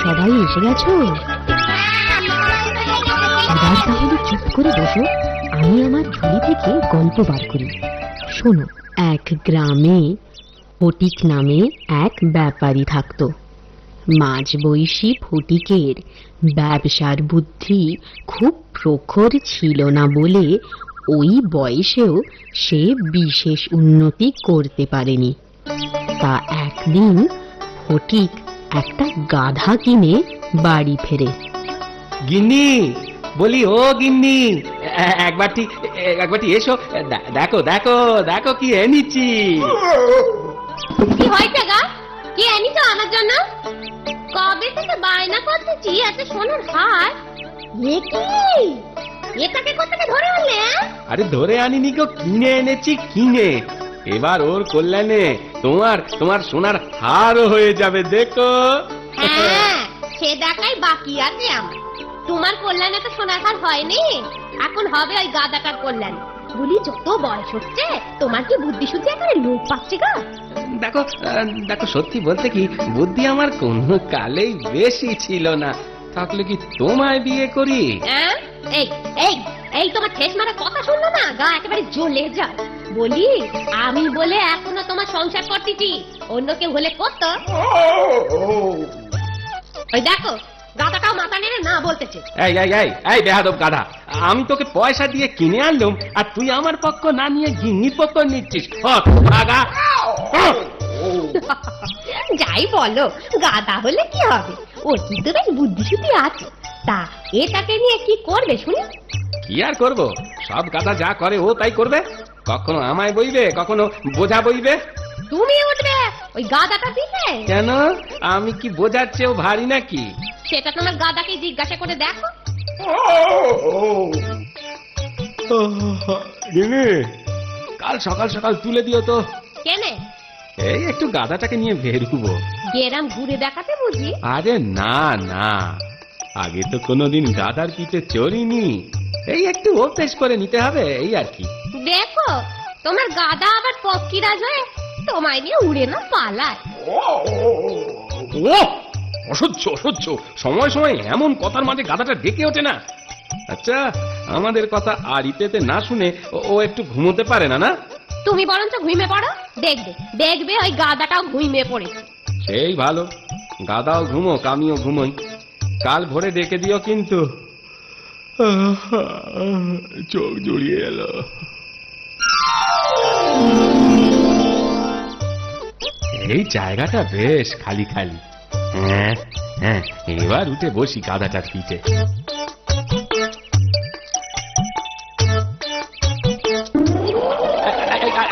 সবাই এসে গেছো? এবার তাহলে চুপ করে বসো, আমি আমার ঝুলি থেকে গল্প বার করি। শোনো, এক গ্রামে ফটিক নামে এক ব্যাপারী থাকতো। মাঝবয়সী ফটিকের ব্যবসার বুদ্ধি খুব প্রখর ছিল না বলে ওই বয়সেও সে বিশেষ উন্নতি করতে পারেনি। তা একদিন ফটিক একটা গাধা কিনে বাড়ি ফেরে। গিন্নি, বলি ও গিন্নি, একবারটি এসো, দেখো দেখো দেখো কি এনেছি। কি হয়েছে গা? কি এনেছো আমার জন্য? কবে থেকে বায়না করতেছি এত সোনার হার। এ কি? এটাকে কোথেকে ধরে আনলে? আরে ধরে আনিনি গো, কিনে এনেছি কিনে। এবার ওর কল্যাণে তোমার সোনার হারও হয়ে যাবে, দেখো। হ্যাঁ, সে দেখাই বাকি আছে আমার। তোমার কল্যাণে তো সোনার হার হয়নি, এখন হবে ওই গাদাটার কল্যাণ। বলি যত বয়স হচ্ছে তোমার কি বুদ্ধি শুদ্ধি একেবারে লোপ পাচ্ছে গা? দেখো দেখো, সত্যি বলতে কি বুদ্ধি আমার কোনো কালেই বেশি ছিল না, থাকলে কি তোমায় বিয়ে করি? হ্যাঁ, এই এই এই তোমার ঠেস মারা কথা শুনলো না, গা একেবারে জ্বলে যায়। বলি আমি বলে এখনো তোমার সংসার করতেছি, অন্য কেউ হলে করতো। ওই দেখো, গাদাটাও মাথা নেড়ে না বলতেছে। এই এই এই এই বেয়াদব গাধা, আমি তোকে পয়সা দিয়ে কিনে আনলাম আর তুই আমার পক্ষ না নিয়ে গিন্নির পক্ষ নিচ্ছিস। আগা যাই বলো, গাদা হলে কি হবে, ওর কিন্তু বেশ বুদ্ধি শুদ্ধি আছে। তা এটাকে নিয়ে কি করবে শুনি? কি আর করবো, সব গাধা যা করে ও তাই করবে। কখনো আমায় বইবে, কখনো বোঝা বইবে। তুমি উঠবে ওই গাদাটা দিতে? কেন, আমি কি বোঝার চেয়েও ভারী নাকি? সেটা তোমার গাদাকে জিজ্ঞাসা করে দেখো। কাল সকাল সকাল তুলে দিও তো। কেনে? এই একটু গাধাটাকে নিয়ে বেরুবো। গেরাম ঘুরে দেখাতে বুঝি? আরে না না, আগে তো কোনোদিন গাধার পিঠে চড়িনি, এই একটু অভ্যেস করে নিতে হবে, এই আর কি। দেখো তোমার গাদা আবার পক্ষীরাজ হয়ে তোমায় নিয়ে উড়ে না পালায়। ও অসহ্য অসহ্য, সময় সময় এমন কথার মাঝে গাধাটা ডেকে ওঠে না। আচ্ছা, আমাদের কথা আড়িতেতে না শুনে ও একটু ঘুমোতে পারে না? না, তুমি বরঞ্চ ঘুমিয়ে পড়ো, দেখবে দেখবে ওই গাদাটাও ঘুমিয়ে পড়েছে। সেই ভালো, গাধাও ঘুমোক আমিও ঘুমোই। কাল ভোরে ডেকে দিও কিন্তু। চোখ জড়িয়ে এলো। এই জায়গাটা বেশ খালি খালি। হ্যাঁ হ্যাঁ, এবার উঠে বসি গাধাটার পিঠে।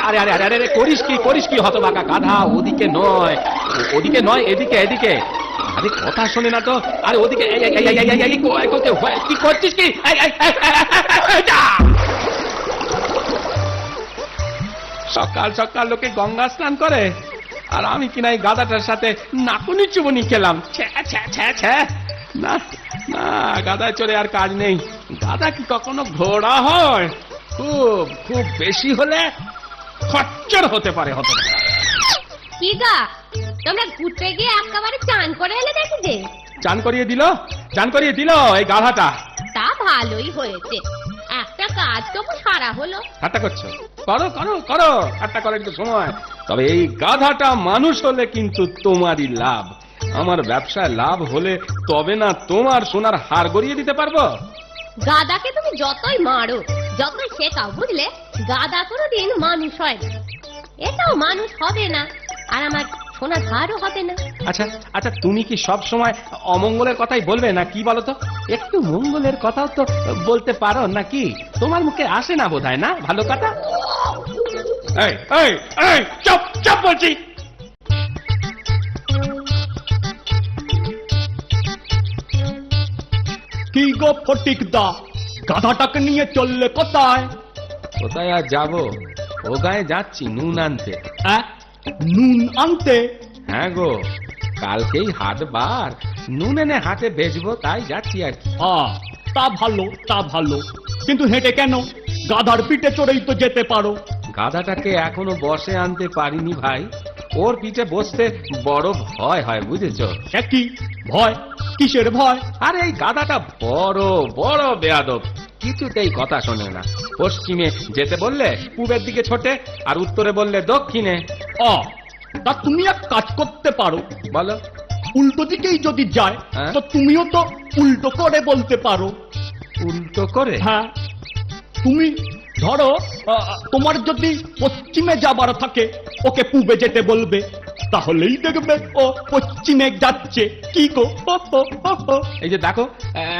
আরে আরে আরে আরে, করিস কি হতভাগা গাধা, ওদিকে নয় এদিকে এদিকে। আরে কথা শোনে না তো। আরে ওদিকে, কি করছিস কি? সকাল সকাল লোকে গঙ্গা স্নান করে আর আমি কিনা এই গাধাটার সাথে নাকুনি চুবনি খেলাম। না না, গাধায় চড়ে আর কাজ নেই। গাধা কি কখনো ঘোড়া হয়? খুব খুব বেশি হলে খচ্চর হতে পারে। কি গা, তোমরা ঘুরতে গিয়ে একেবারে চান করে এলে দেখি যে? চান করিয়ে দিল এই গাধাটা। তা ভালোই হয়েছে, একটা কাজ তো সারা হলো। ঠাট্টা করছো? করো করো করো, ঠাট্টা করার তো সময়। তবে এই গাধাটা মানুষ হলে কিন্তু তোমারই লাভ। আমার ব্যবসায় লাভ হলে তবে না তোমার সোনার হার গড়িয়ে দিতে পারবো। গাদাকে তুমি যতই মারো, যতই শেখাও, বুঝলে, গাদা কোনোদিন মানুষ হয় না, এটাও মানুষ হবে না, আর আমার সোনার হারও হবে না। আচ্ছা আচ্ছা, তুমি কি সব সময় অমঙ্গলের কথাই বলবে না কি বলো তো? একটু মঙ্গলের কথাও তো বলতে পারো নাকি? তোমার মুখে আসে না বোধহয়, না ভালো কথা? এই এই এই, চুপ চুপ বলছি। কি গো ফটিক দা, গাধাটাকে নিয়ে চললে কোথায়? কোথায় আর যাবো, ও গায়ে যাচ্ছি নুন আনতে। নুন আনতে? হ্যাঁ গো, কালকেই হাট বার, নুন এনে হাটে বেচবো, তাই যাচ্ছি আর কি। তা ভালো, কিন্তু হেঁটে কেন? গাধার পিঠে চড়েই তো যেতে পারো। গাধাটাকে এখনো বসে আনতে পারিনি ভাই, ওর পিঠে বসতে বড় ভয় হয়, বুঝেছো? কি ভয়? কিসের ভয়? আরে এই গাধাটা বড় বড় বেয়াদব, কিছুতেই কথা শোনে না। পশ্চিমে যেতে বললে পূবের দিকে ছোটে, আর উত্তরে বললে দক্ষিণে। অ তা তুমি এক কাজ করতে পারো, বলো। উল্টো দিকেই যদি যায় হ্যাঁ? তো তুমিও তো উল্টো করে বলতে পারো। উল্টো করে? হ্যাঁ, তুমি ধরো তোমার যদি পশ্চিমে যাবার থাকে ওকে পূবে যেতে বলবে, তাহলেই দেখবে ও পশ্চিমে যাচ্ছে। কি গো? এই যে দেখো,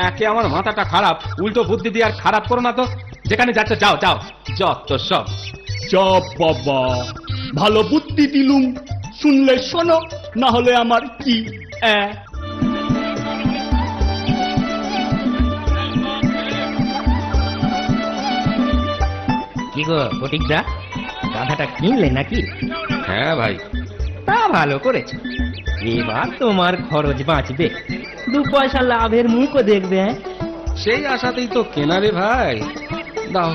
একে আমার মাথাটা খারাপ, উল্টো বুদ্ধি দিয়ে আর খারাপ করো না তো। যেখানে যাচ্ছ যাও যাও, যত সব। যা বাবা, ভালো বুদ্ধি দিলুম, শুনলে শোনো, না হলে আমার কি কি গো ফটিকদা, গাধাটা কিনলে নাকি? হ্যাঁ ভাই। তা ভালো করেছো, এবার তোমার খরচ বাঁচবে, 2 পয়সা লাভের মুখও দেখবে। সেই আশাতেই তো কেনারে ভাই। দাও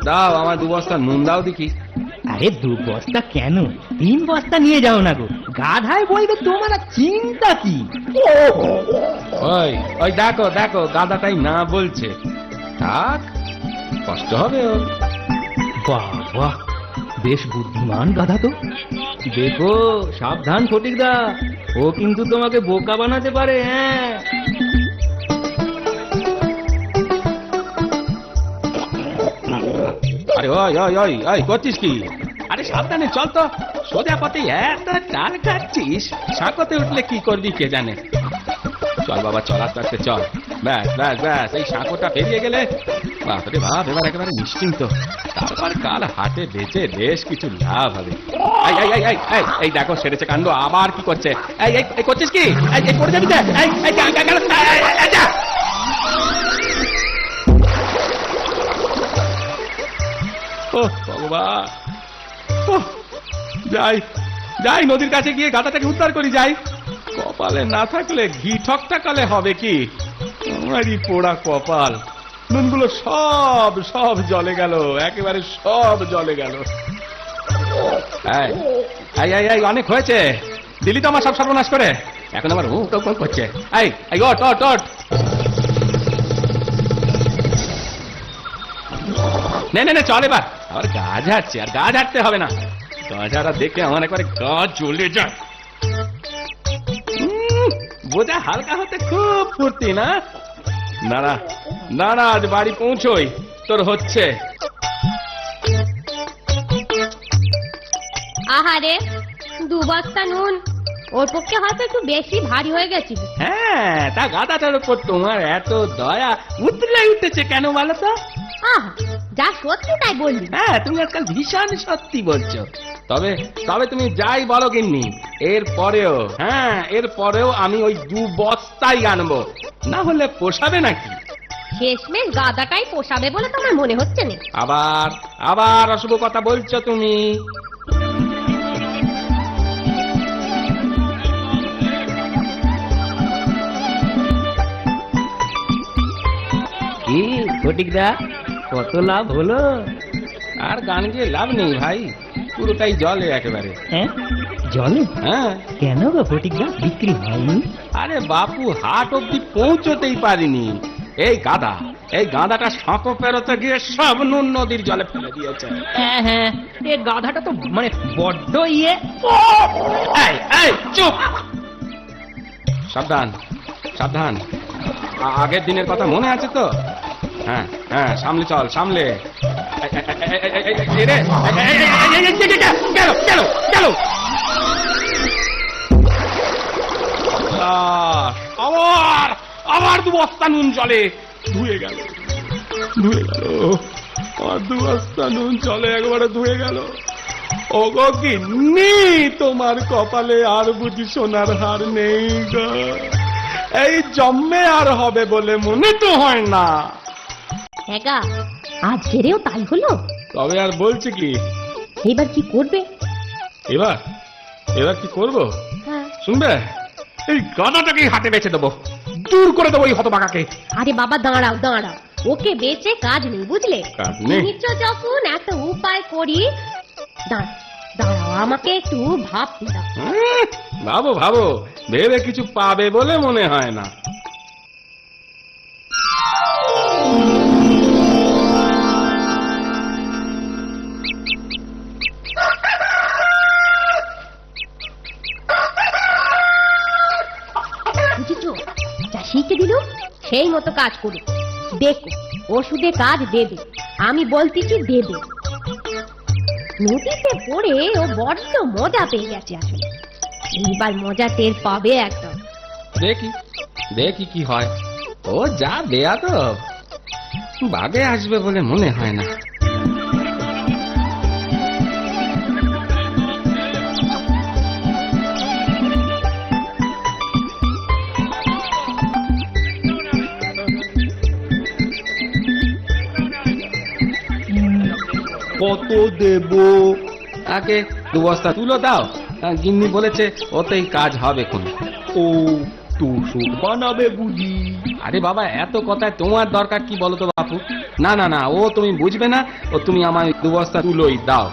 দাও, আমার 2 বস্তা নুন দাও দেখি। আরে 2 বস্তা কেন, 3 বস্তা নিয়ে যাও না গো, গাধায় বলবে তোমার আর চিন্তা কি। ওই ওই দেখো দেখো, গাধাটাই না বলছে। থাক, কষ্ট হবে ওর। বাবা, বেশ বুদ্ধিমান গাধা তো। দেখো সাবধান ফটিকদা, ও কিন্তু তোমাকে বোকা বানাতে পারে। হ্যাঁ, আরে ওই ওই ওই ওই, করছিস কি? আরে সাবধানে চল তো, সোজা পথে এত টাল খাচ্ছিস, সাঁকোতে উঠলে কি করবি কে জানে। চল বাবা, চল আস্তে আস্তে চল। ব্যাস ব্যাস ব্যাস, এই সাঁকোটা পেরিয়ে গেলে বাপরে বাপ, এবার একেবারে নিশ্চিন্ত। তারপর কাল হাটে বেচে বেশ কিছু লাভ হবে। এই এই এই এই এই, এই দেখো সেরেছে কাণ্ড, আবার কি করছে? এই এই এই, করছিস কি? এই এই, পড়ে যাবি তো? এই এই গেল, এই যা। ও ভগবান, যাই যাই, নদীর কাছে গিয়ে গাধাটাকে উদ্ধার করি যাই। কপালে না থাকলে ঘি ঠকঠাকালে হবে কি? আমারই পোড়া কপাল, নুনগুলো সব সব জলে গেল, একেবারে সব জলে গেল। এই এই এই, এই অনেক হয়েছে, দিলি তো আমার সব সর্বনাশ করে। এখন আমার মুখ টক করছে। এই এই, ওট ওট ওট, নে নে নে, চল এবার। আবার গা ঝাড়ছে, আর গা ঝাড়তে হবে না, গা ঝাড়া দেখে আমার একবারে গা জ্বলে যায়। বোঝা হালকা হতে খুব ফুর্তি না? দাঁড়া দাঁড়া, আজ বাড়ি পৌঁছোই, তোর হচ্ছে। আহারে, 2 বস্তা নুন ওর পক্ষে হয়তো একটু বেশি ভারী হয়ে গেছিল। হ্যাঁ, তা গাধাটার উপর তোমার এত দয়া উতলে উঠেছে কেন বলো তো? আহ, যা সত্যি তাই বললি। হ্যাঁ, তুমি আজকাল ভীষণ সত্যি বলছো। তবে তবে তুমি যাই বলো গিন্নি, এর পরেও, হ্যাঁ এর পরেও আমি ওই 2 বস্তাই আনবো, না হলে পোষাবে নাকি? শেষমেশ গাদাটাই পোষাবে বলে তো আমার মনে হচ্ছে না। আবার আবার অশুভ কথা বলছো তুমি। কি ফটিকদা, কত লাভ হলো? আর গান গিয়ে লাভ নেই ভাই, পুরোটাই জলে একেবারে। হ্যাঁ, জলে? হ্যাঁ। কেন গো ফটিকদা, বিক্রি হয়নি? আরে বাপু, হাট অব্দি পৌঁছতেই পারিনি। এই গাধা, এই গাধাটা সাঁকো পেরোতে গিয়ে সব নুন নদীর জলে ফেলে দিয়েছে। হ্যাঁ হ্যাঁ, এই গাধাটা তো মানে বড্ড ইয়ে। এই এই, চুপ! সাবধান সাবধান, আগের দিনের কথা মনে আছে তো? হ্যাঁ হ্যাঁ, সামলে চল, সামলে। গেল গেল গেল, আবার আবার 2 বস্তা নুন জলে ধুয়ে গেল, ধুয়ে গেল। আমার 2 বস্তা নুন জলে একবারে ধুয়ে গেল। ওগো গিন্নি, তোমার কপালে আর বুঝি সোনার হার নেই গো? এই জন্মে আর হবে বলে মনে তো হয় না। একা আজ ছেড়েও তাই হলো। তবে আর বলছি কি, এবার কি করবে? এবার এবার কি করব হ্যাঁ। শুনবে? এই গাধাটাকেই হাটে বেচে দেবো, দূর করে দেবো এই হতভাগাকে। আরে বাবা, দাঁড়াও দাঁড়াও, ওকে বেচে কাজ নেই, বুঝলে? কাজ নেই? নিশ্চ যখন একটা উপায় করি। দাঁড়াও, আমাকে একটু ভাবতে দাও। ভাবো ভাবো, ভেবে কিছু পাবে বলে মনে হয় না। বুঝেছো? যা শিখে দিল সেই মতো কাজ করুক। দেখো ওষুধে কাজ দেবে, আমি বলতেছি দেবে। নদীতে পড়ে ও বড্ড মজা পেয়ে গেছে আসলে। এইবার মজা টের পাবে একদম। দেখি দেখি কি হয়। ও যা দেয়া তো বাগে আসবে বলে মনে হয় না। কত দেব? তাকে 2 বস্তা তুলো দাও। গিন্নি বলেছে ওতেই কাজ হবে কোন। ও তোষক বানাবে বুঝি? আরে বাবা, এত কথায় তোমার দরকার কি বলো তো বাপু? না না না, ও তুমি বুঝবে না। ও তুমি আমায় 2 বস্তা তুলোই দাও।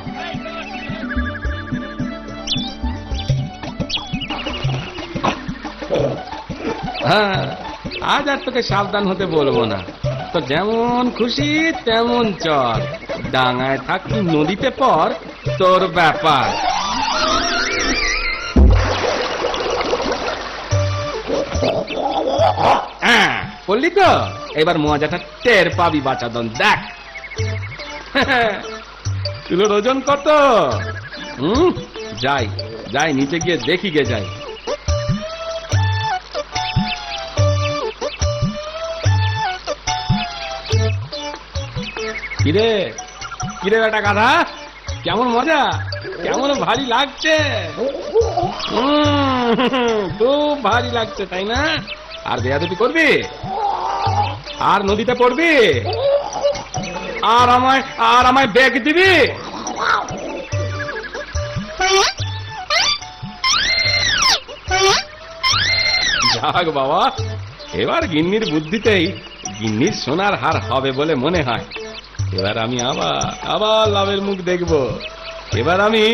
হ্যাঁ, আজ আর তোকে সাবধান হতে বলবো না। তো যেমন খুশি তেমন চল। ডাঙায় থাকবি নদীতে পর, তোর ব্যাপার। হ্যাঁ বললি তো, এবার মজাটা টের পাবি বাচাদন। দেখ তুলোর ওজন কত? যাই যাই নিচে গিয়ে দেখি গে যাই। কিরে কিরে বেটা গাধা, কেমন মজা, কেমন ভারী লাগছে? খুব ভারী লাগছে তাই না? আর বেয়াদবি করবি? আর নদীতে পড়বি? আর আমায় বেগ দিবি? যাক বাবা, এবার গিন্নির বুদ্ধিতেই গিন্নির সোনার হার হবে বলে মনে হয়। এবার আমি আবার লাভের মুখ দেখব। এবার আমি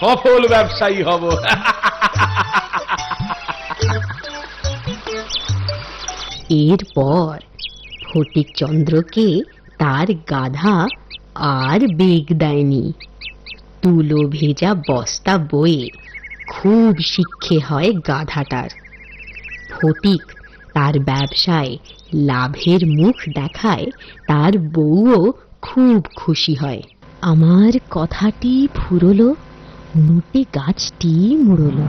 সফল ব্যবসায়ী হব। এরপর ফটিকচন্দ্রকে তার গাধা আর বেগ দেয়নি। তুলো ভেজা বস্তা বয়ে খুব শিক্ষে হয় গাধাটার। ফটিক তার ব্যবসায় লাভের মুখ দেখায়, তার বউও খুব খুশি হয়। আমার কথাটি ফুরলো, নুটে গাছটি মুড়লো।